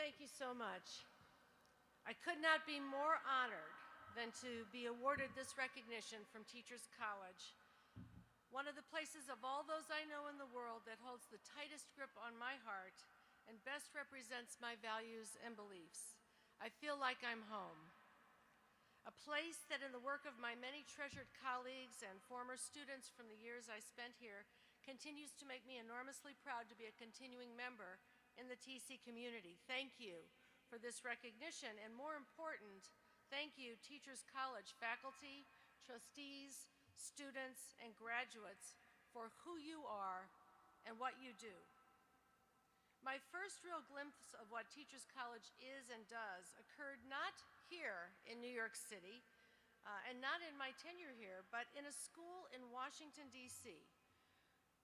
Thank you so much. I could not be more honored than to be awarded this recognition from Teachers College, one of the places of all those I know in the world that holds the tightest grip on my heart and best represents my values and beliefs. I feel like I'm home. A place that in the work of my many treasured colleagues and former students from the years I spent here continues to make me enormously proud to be a continuing member in the TC community. Thank you for this recognition, and more important, thank you Teachers College faculty, trustees, students, and graduates for who you are and what you do. My first real glimpse of what Teachers College is and does occurred not here in New York City, and not in my tenure here, but in a school in Washington, D.C.,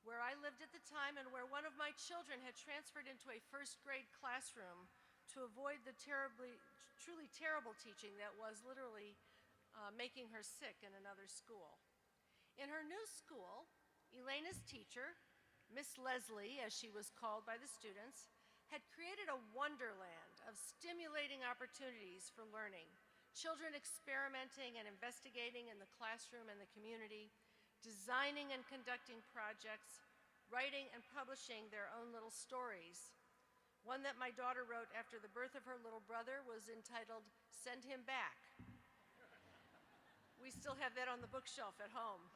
where I lived at the time and where one of my children had transferred into a first grade classroom to avoid the truly terrible teaching that was literally making her sick in another school. In her new school, Elena's teacher, Miss Leslie, as she was called by the students, had created a wonderland of stimulating opportunities for learning, children experimenting and investigating in the classroom and the community, designing and conducting projects, writing and publishing their own little stories. One that my daughter wrote after the birth of her little brother was entitled, "Send Him Back." We still have that on the bookshelf at home.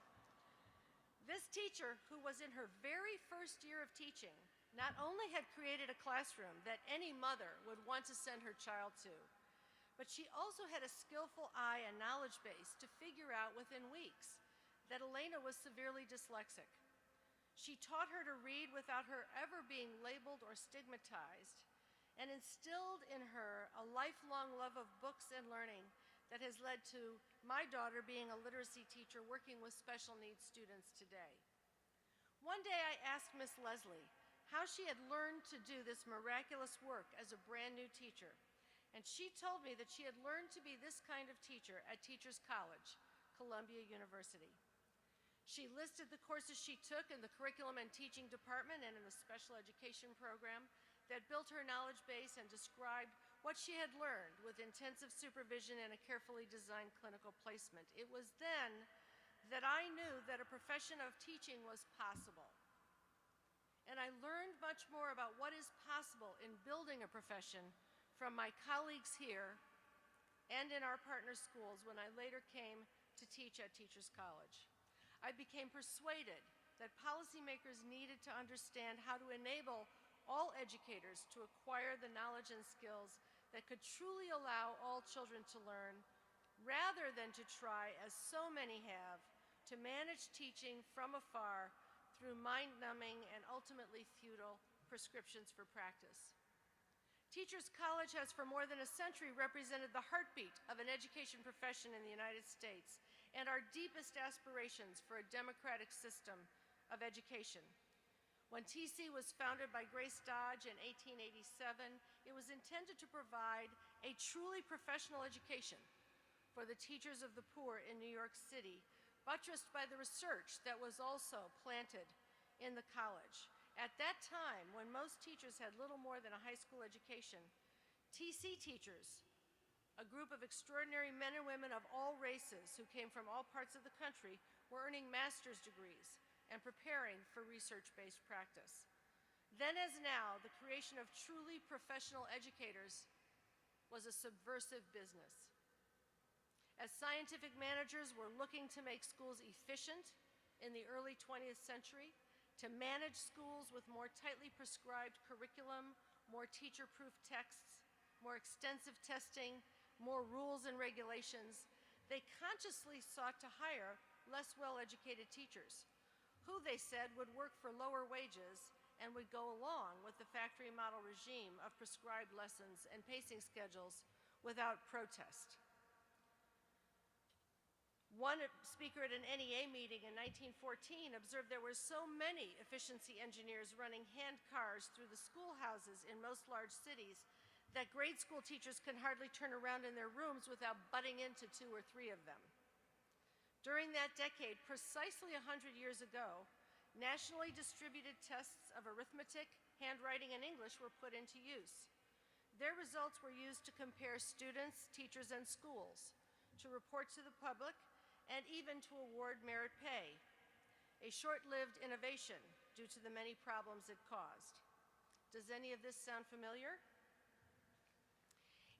This teacher, who was in her very first year of teaching, not only had created a classroom that any mother would want to send her child to, but she also had a skillful eye and knowledge base to figure out within weeks that Elena was severely dyslexic. She taught her to read without her ever being labeled or stigmatized, and instilled in her a lifelong love of books and learning that has led to my daughter being a literacy teacher working with special needs students today. One day I asked Miss Leslie how she had learned to do this miraculous work as a brand new teacher, and she told me that she had learned to be this kind of teacher at Teachers College, Columbia University. She listed the courses she took in the curriculum and teaching department and in the special education program that built her knowledge base and described what she had learned with intensive supervision and a carefully designed clinical placement. It was then that I knew that a profession of teaching was possible. And I learned much more about what is possible in building a profession from my colleagues here and in our partner schools when I later came to teach at Teachers College. I became persuaded that policymakers needed to understand how to enable all educators to acquire the knowledge and skills that could truly allow all children to learn, rather than to try, as so many have, to manage teaching from afar through mind-numbing and ultimately futile prescriptions for practice. Teachers College has for more than a century represented the heartbeat of an education profession in the United States and our deepest aspirations for a democratic system of education. When TC was founded by Grace Dodge in 1887, it was intended to provide a truly professional education for the teachers of the poor in New York City, buttressed by the research that was also planted in the college. At that time, when most teachers had little more than a high school education, TC teachers, a group of extraordinary men and women of all races who came from all parts of the country, were earning master's degrees and preparing for research-based practice. Then as now, the creation of truly professional educators was a subversive business. As scientific managers were looking to make schools efficient in the early 20th century, to manage schools with more tightly prescribed curriculum, more teacher-proof texts, more extensive testing, more rules and regulations, they consciously sought to hire less well-educated teachers, who they said would work for lower wages and would go along with the factory model regime of prescribed lessons and pacing schedules without protest. One speaker at an NEA meeting in 1914 observed there were so many efficiency engineers running hand cars through the schoolhouses in most large cities that grade school teachers can hardly turn around in their rooms without butting into 2 or 3 of them. During that decade, precisely 100 years ago, nationally distributed tests of arithmetic, handwriting, and English were put into use. Their results were used to compare students, teachers, and schools, to report to the public, and even to award merit pay, a short-lived innovation due to the many problems it caused. Does any of this sound familiar?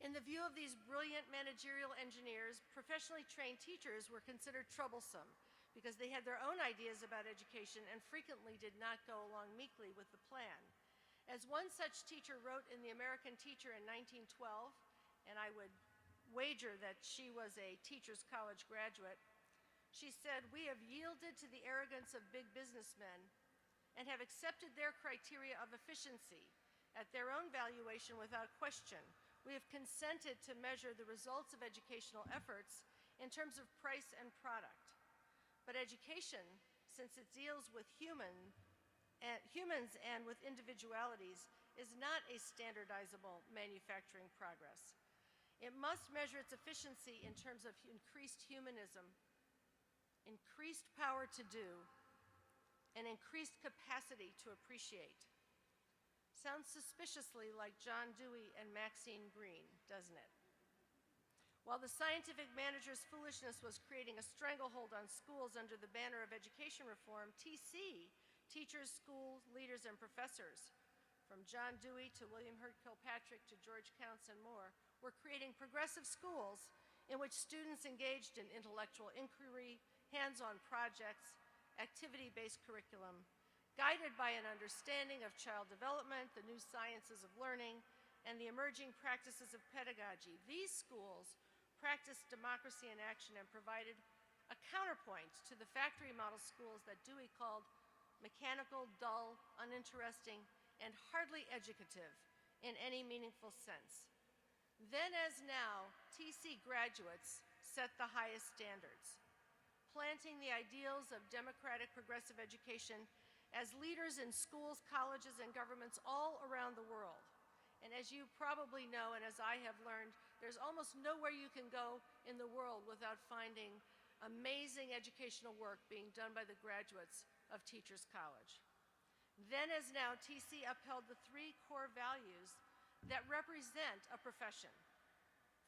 In the view of these brilliant managerial engineers, professionally trained teachers were considered troublesome because they had their own ideas about education and frequently did not go along meekly with the plan. As one such teacher wrote in the American Teacher in 1912, and I would wager that she was a Teachers College graduate, she said, "We have yielded to the arrogance of big businessmen and have accepted their criteria of efficiency at their own valuation without question. We have consented to measure the results of educational efforts in terms of price and product. But education, since it deals with humans and with individualities, is not a standardizable manufacturing progress. It must measure its efficiency in terms of increased humanism, increased power to do, and increased capacity to appreciate." Sounds suspiciously like John Dewey and Maxine Greene, doesn't it? While the scientific manager's foolishness was creating a stranglehold on schools under the banner of education reform, TC, teachers, school leaders, and professors, from John Dewey to William Hurt Kilpatrick to George Counts and more, were creating progressive schools in which students engaged in intellectual inquiry, hands-on projects, activity-based curriculum, guided by an understanding of child development, the new sciences of learning, and the emerging practices of pedagogy. These schools practiced democracy in action and provided a counterpoint to the factory model schools that Dewey called mechanical, dull, uninteresting, and hardly educative in any meaningful sense. Then as now, TC graduates set the highest standards, planting the ideals of democratic progressive education as leaders in schools, colleges, and governments all around the world. And as you probably know, and as I have learned, there's almost nowhere you can go in the world without finding amazing educational work being done by the graduates of Teachers College. Then as now, TC upheld the three core values that represent a profession.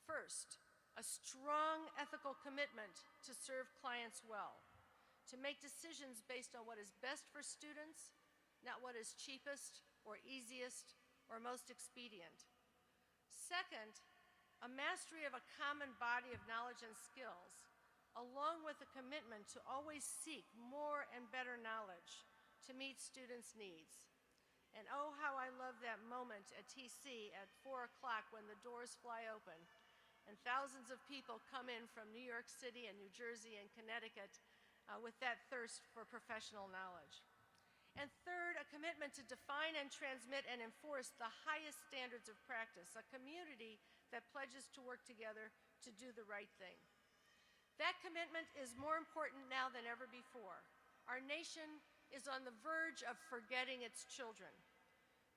First, a strong ethical commitment to serve clients well, to make decisions based on what is best for students, not what is cheapest or easiest or most expedient. Second, a mastery of a common body of knowledge and skills, along with a commitment to always seek more and better knowledge to meet students' needs. And oh, how I love that moment at TC at 4 o'clock when the doors fly open and thousands of people come in from New York City and New Jersey and Connecticut with that thirst for professional knowledge. And third, a commitment to define and transmit and enforce the highest standards of practice, a community that pledges to work together to do the right thing. That commitment is more important now than ever before. Our nation is on the verge of forgetting its children.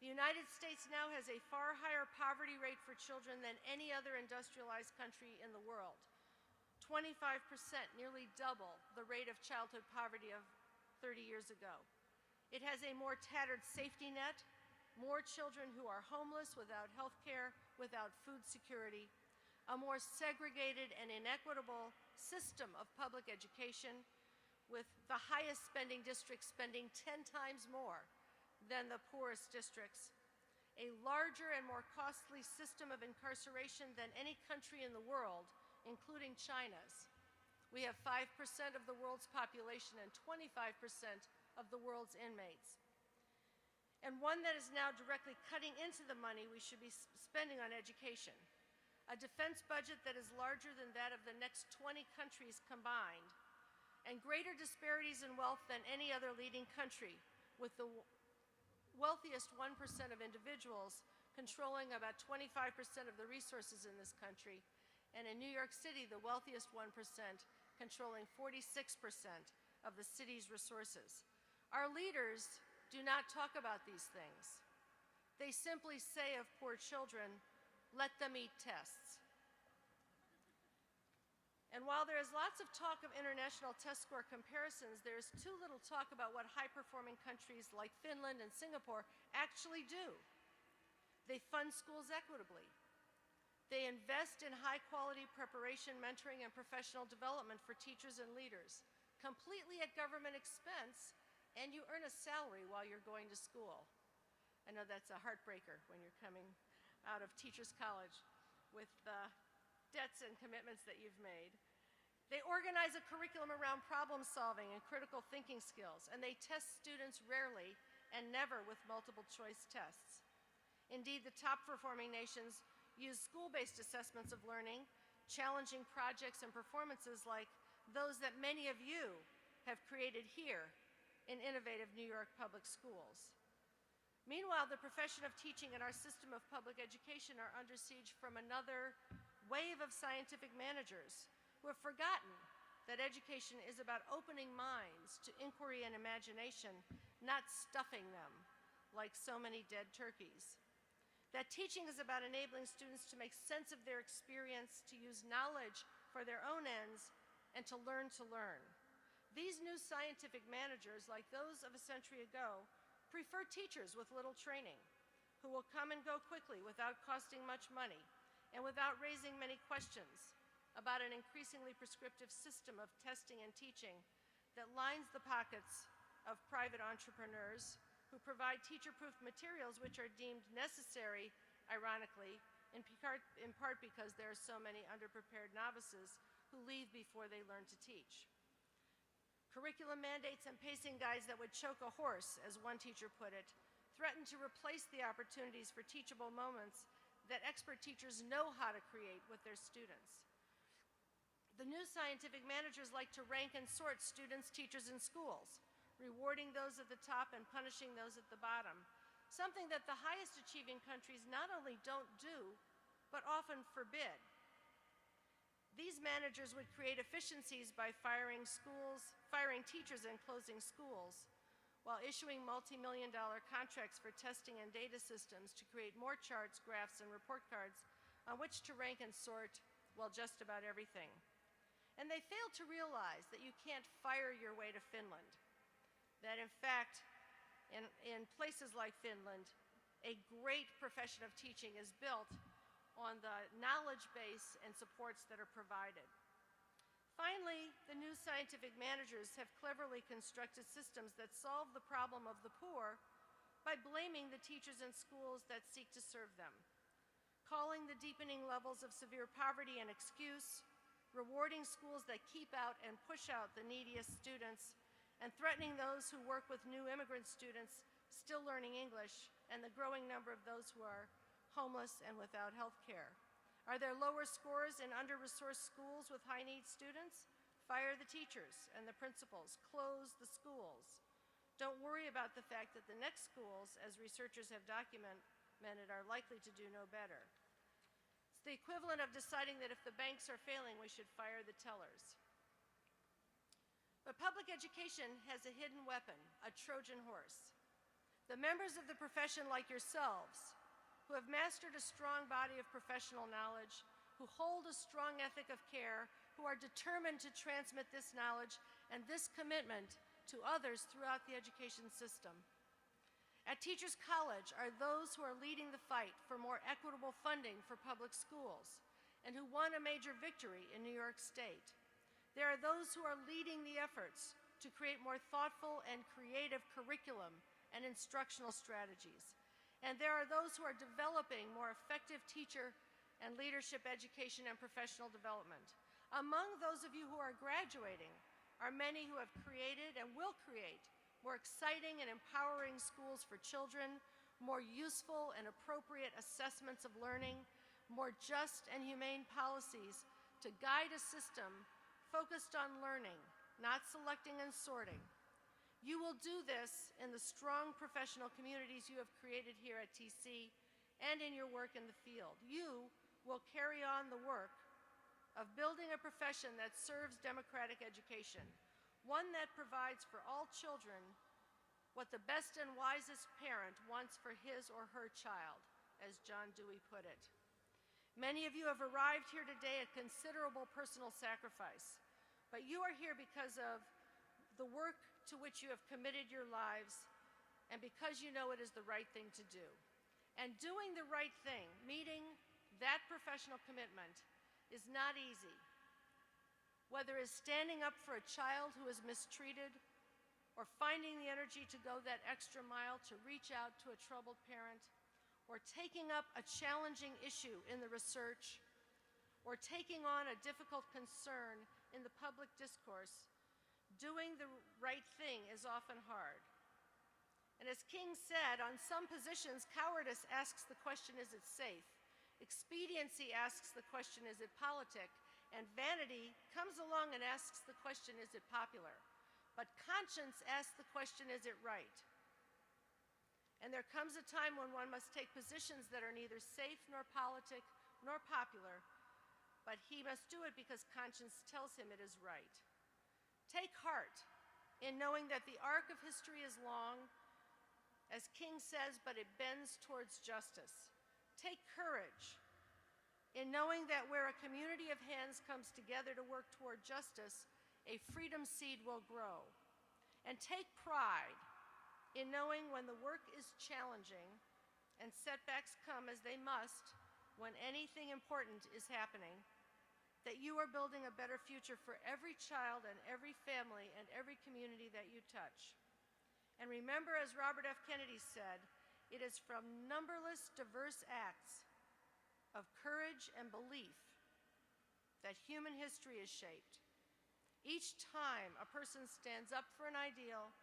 The United States now has a far higher poverty rate for children than any other industrialized country in the world. 25%, nearly double the rate of childhood poverty of 30 years ago. It has a more tattered safety net, more children who are homeless, without health care, without food security, a more segregated and inequitable system of public education, with the highest spending districts spending 10 times more than the poorest districts, a larger and more costly system of incarceration than any country in the world, including China's. We have 5% of the world's population and 25% of the world's inmates. And one that is now directly cutting into the money we should be spending on education. A defense budget that is larger than that of the next 20 countries combined, and greater disparities in wealth than any other leading country, with the wealthiest 1% of individuals controlling about 25% of the resources in this country, and in New York City, the wealthiest 1% controlling 46% of the city's resources. Our leaders do not talk about these things. They simply say of poor children, "Let them eat tests." And while there is lots of talk of international test score comparisons, there is too little talk about what high-performing countries like Finland and Singapore actually do. They fund schools equitably. They invest in high-quality preparation, mentoring, and professional development for teachers and leaders, completely at government expense, and you earn a salary while you're going to school. I know that's a heartbreaker when you're coming out of Teachers College with debts and commitments that you've made. They organize a curriculum around problem solving and critical thinking skills, and they test students rarely and never with multiple choice tests. Indeed, the top performing nations use school-based assessments of learning, challenging projects and performances like those that many of you have created here in innovative New York public schools. Meanwhile, the profession of teaching and our system of public education are under siege from another wave of scientific managers who have forgotten that education is about opening minds to inquiry and imagination, not stuffing them like so many dead turkeys. That teaching is about enabling students to make sense of their experience, to use knowledge for their own ends, and to learn to learn. These new scientific managers, like those of a century ago, prefer teachers with little training, who will come and go quickly without costing much money and without raising many questions about an increasingly prescriptive system of testing and teaching that lines the pockets of private entrepreneurs who provide teacher-proof materials which are deemed necessary, ironically, in part because there are so many underprepared novices who leave before they learn to teach. Curriculum mandates and pacing guides that would choke a horse, as one teacher put it, threaten to replace the opportunities for teachable moments that expert teachers know how to create with their students. The new scientific managers like to rank and sort students, teachers, and schools, rewarding those at the top and punishing those at the bottom, something that the highest achieving countries not only don't do, but often forbid. These managers would create efficiencies by firing teachers and closing schools, while issuing multi-million-dollar contracts for testing and data systems to create more charts, graphs, and report cards on which to rank and sort, well, just about everything. And they fail to realize that you can't fire your way to Finland. That in fact, in places like Finland, a great profession of teaching is built on the knowledge base and supports that are provided. Finally, the new scientific managers have cleverly constructed systems that solve the problem of the poor by blaming the teachers and schools that seek to serve them, calling the deepening levels of severe poverty an excuse, rewarding schools that keep out and push out the neediest students, and threatening those who work with new immigrant students still learning English and the growing number of those who are homeless and without health care. Are there lower scores in under-resourced schools with high-need students? Fire the teachers and the principals. Close the schools. Don't worry about the fact that the next schools, as researchers have documented, are likely to do no better. It's the equivalent of deciding that if the banks are failing, we should fire the tellers. But public education has a hidden weapon, a Trojan horse. The members of the profession like yourselves, who have mastered a strong body of professional knowledge, who hold a strong ethic of care, who are determined to transmit this knowledge and this commitment to others throughout the education system. At Teachers College are those who are leading the fight for more equitable funding for public schools and who won a major victory in New York State. There are those who are leading the efforts to create more thoughtful and creative curriculum and instructional strategies. And there are those who are developing more effective teacher and leadership education and professional development. Among those of you who are graduating are many who have created and will create more exciting and empowering schools for children, more useful and appropriate assessments of learning, more just and humane policies to guide a system focused on learning, not selecting and sorting. You will do this in the strong professional communities you have created here at TC and in your work in the field. You will carry on the work of building a profession that serves democratic education, one that provides for all children what the best and wisest parent wants for his or her child, as John Dewey put it. Many of you have arrived here today at considerable personal sacrifice, but you are here because of the work to which you have committed your lives and because you know it is the right thing to do. And doing the right thing, meeting that professional commitment, is not easy. Whether it's standing up for a child who is mistreated, or finding the energy to go that extra mile to reach out to a troubled parent, or taking up a challenging issue in the research, or taking on a difficult concern in the public discourse, doing the right thing is often hard. And as King said, on some positions, cowardice asks the question, is it safe? Expediency asks the question, is it politic? And vanity comes along and asks the question, is it popular? But conscience asks the question, is it right? And there comes a time when one must take positions that are neither safe nor politic nor popular, but he must do it because conscience tells him it is right. Take heart in knowing that the arc of history is long, as King says, but it bends towards justice. Take courage in knowing that where a community of hands comes together to work toward justice, a freedom seed will grow. And take pride in knowing when the work is challenging and setbacks come, as they must when anything important is happening, that you are building a better future for every child and every family and every community that you touch. And remember, as Robert F. Kennedy said, it is from numberless diverse acts of courage and belief that human history is shaped. Each time a person stands up for an ideal,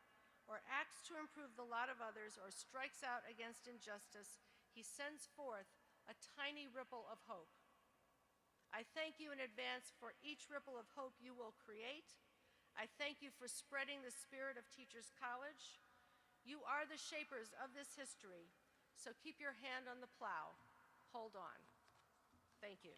or acts to improve the lot of others, or strikes out against injustice, he sends forth a tiny ripple of hope. I thank you in advance for each ripple of hope you will create. I thank you for spreading the spirit of Teachers College. You are the shapers of this history, so keep your hand on the plow. Hold on. Thank you.